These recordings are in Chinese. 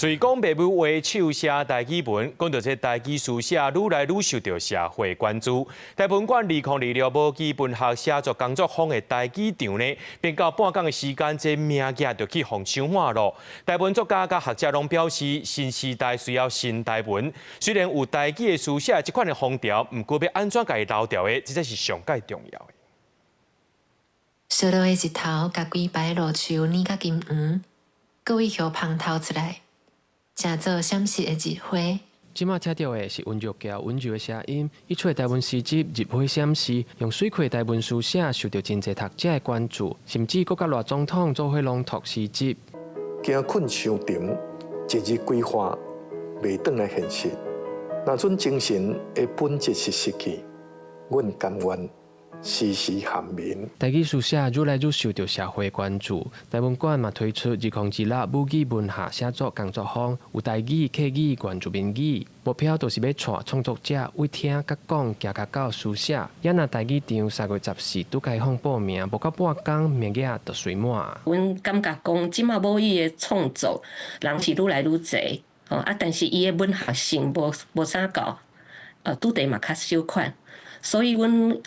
隨講爸母話手寫台語文，講到這台語書寫愈來愈受到社會關注。台文館2026母語文學寫作工作坊的台語場呢，便到半工的時間，這名額就去紅牆滿咯。台文作家甲學者攏表示，新時代需要新台文。雖然有台語的書寫這款的風潮，不過要安怎甲伊留住的，這才是上界重要的。燒落的日頭，甲幾排路樹染甲金黃，各位葉芳透出來。正做閃爍的日花。即馬聽到的是溫柔嬌溫柔的聲音，伊出的台文詩集《日花閃爍》，用水氣台文書寫，受到真儕讀者的關注，甚至閣甲賴總統做伙朗讀詩集。驚困傷沉，一日規劃袂轉來現實。若陣精神的本質是失去，阮甘願時時含眠。台語書寫愈來愈受到社會關注，台文館嘛推出2026母語文學寫作工作坊，有台語、客語、原住民語，目標就是要帶創作者為聽甲講，行甲到書寫。也若台語場3月14拄開放報名，無到半工名額就隨滿。阮感覺講，即馬母語的創作人是愈來愈濟，但是伊的文學性無啥夠，拄地嘛較少款，所以阮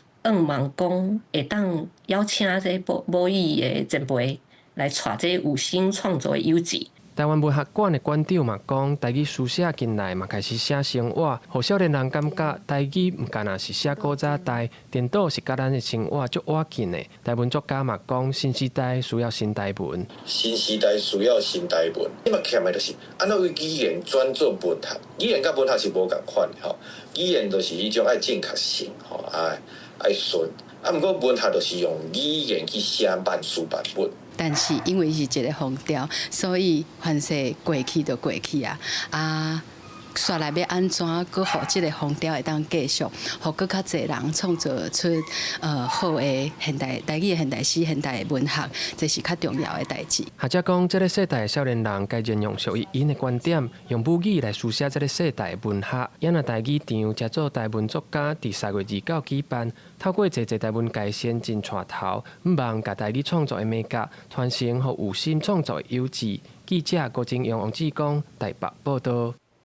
望講會當邀請這母語的前輩來帶這有心創作的優質。台灣文學館的館長嘛講，台語書寫近來嘛開始寫生活，互少年人感覺台語唔干那是寫古早代，顛倒是甲咱的生活足倚近的。台文作家嘛講，新時代需要新台文。新時代需要新台文，你嘛欠的就是安怎為語言轉做文學，語言甲文學是無共款的吼，語言就是迄種愛正確性吼，愛順，不過文學就是用語言去寫萬書萬文。但是因為是一個風潮，所以凡是過去就過去啊。煞來要安怎，佮互即個風潮會當繼續，互佮較儕人創造出好的現代台語的現代詩、現代的文學，這是較重要的代誌。學者講，這個世代的少年人該沿用屬於因的觀點，用母語來書寫這個世代的文學。也若台語場，才做台文作家佇3月29舉辦，透過儕台文界先進帶頭，毋忘甲台語創作的美感傳承，互有心創作的優質。記者郭金陽、王志剛台北報道。